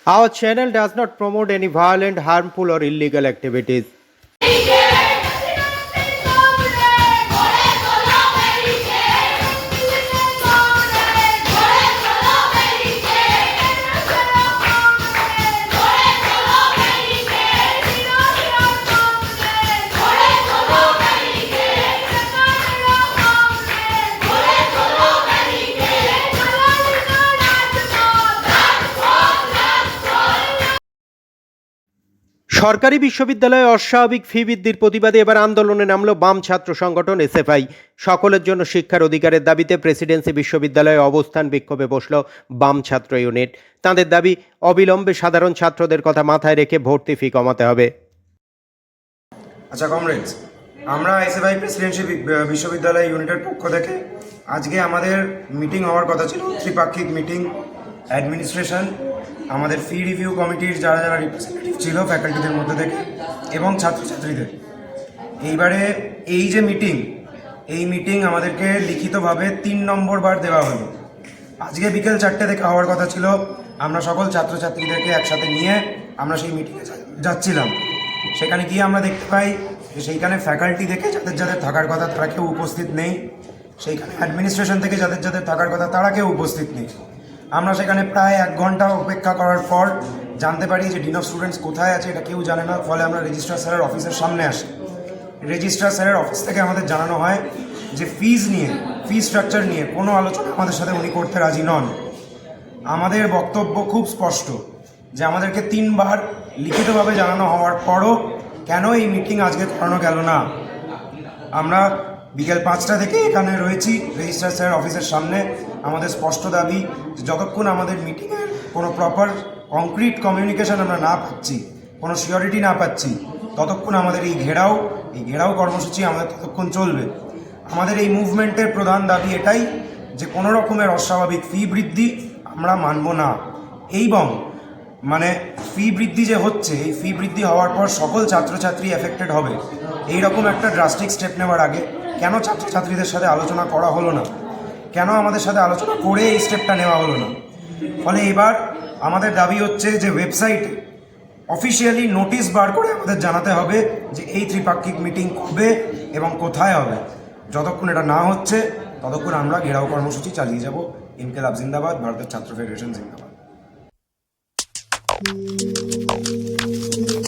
Our channel does not promote any violent, harmful, or illegal activities. সরকারি বিশ্ববিদ্যালয়ে অস্বাভাবিক ফি বৃদ্ধির প্রতিবাদে এবার আন্দোলনে নামল বাম ছাত্র সংগঠন এসএফআই। সকলের জন্য শিক্ষার অধিকারের দাবিতে প্রেসিডেন্সি বিশ্ববিদ্যালয়ে অবস্থান বিক্ষোভে বসল বাম ছাত্র ইউনিট। তাদের দাবি, অবিলম্বে সাধারণ ছাত্রদের কথা মাথায় রেখে ভর্তি ফি কমাতে হবে। আচ্ছা কমরেডস, আমরা এসএফআই প্রেসিডেন্সি বিশ্ববিদ্যালয় ইউনিটের পক্ষ থেকে আজকে আমাদের মিটিং হওয়ার কথা ছিল, ত্রিপাক্ষিক মিটিং, অ্যাডমিনিস্ট্রেশন, আমাদের ফি রিভিউ কমিটির যারা যারা রিপ্রেজেন্টেটিভ ছিল ফ্যাকাল্টিদের মধ্যে থেকে এবং ছাত্রছাত্রীদের। এইবারে এই যে মিটিং আমাদেরকে লিখিতভাবে 3 নম্বর বার দেওয়া হলো। আজকে বিকেল 4টে থেকে হওয়ার কথা ছিল। আমরা সকল ছাত্রছাত্রীদেরকে একসাথে নিয়ে আমরা সেই মিটিংয়ে যাচ্ছিলাম। সেখানে গিয়ে আমরা দেখতে পাই যে সেইখানে ফ্যাকাল্টি থেকে যাদের যাদের থাকার কথা তারা কেউ উপস্থিত নেই, সেইখানে অ্যাডমিনিস্ট্রেশন থেকে যাদের যাদের থাকার কথা তারা কেউ উপস্থিত নেই। আমরা সেখানে প্রায় 1 ঘন্টা অপেক্ষা করার পর জানতে পারি যে ডিন অফ স্টুডেন্টস কোথায় আছে এটা কেউ জানে না। ফলে আমরা রেজিস্ট্রার স্যারের অফিসের সামনে আসি। রেজিস্ট্রার স্যারের অফিস থেকে আমাদের জানানো হয় যে ফি স্ট্রাকচার নিয়ে কোনো আলোচনা আমাদের সাথে উনি করতে রাজি নন। আমাদের বক্তব্য খুব স্পষ্ট যে আমাদেরকে 3 বার লিখিতভাবে জানানো হওয়ার পরও কেন এই মিটিং আজকে করানো গেল না। আমরা বিকেল 5টা থেকে এখানে রয়েছি রেজিস্ট্রার স্যারের অফিসের সামনে। আমাদের স্পষ্ট দাবি যে যতক্ষণ আমাদের মিটিংয়ের কোনো প্রপার কংক্রিট কমিউনিকেশন আমরা না পাচ্ছি, কোনো সিওরিটি না পাচ্ছি, ততক্ষণ আমাদের এই ঘেরাও কর্মসূচি আমাদের ততক্ষণ চলবে। আমাদের এই মুভমেন্টের প্রধান দাবি এটাই যে কোনো রকমের অস্বাভাবিক ফি বৃদ্ধি আমরা মানব না। এবং ফি বৃদ্ধি যে হচ্ছে, এই ফি বৃদ্ধি হওয়ার পর সকল ছাত্রছাত্রী এফেক্টেড হবে, এইরকম একটা ড্রাস্টিক স্টেপ নেওয়ার আগে কেন ছাত্রছাত্রীদের সাথে আলোচনা করা হলো না, কেন আমাদের সাথে আলোচনা করে এই স্টেপটা নেওয়া হলো না। ফলে এবার আমাদের দাবি হচ্ছে যে ওয়েবসাইটে অফিসিয়ালি নোটিশ বার করে আমাদের জানাতে হবে যে এই ত্রিপাক্ষিক মিটিং কবে এবং কোথায় হবে। যতক্ষণ এটা না হচ্ছে ততক্ষণ আমরা ঘেরাও কর্মসূচি চালিয়ে যাব। ইনকিলাব জিন্দাবাদ, ভারতের ছাত্র ফেডারেশন জিন্দাবাদ।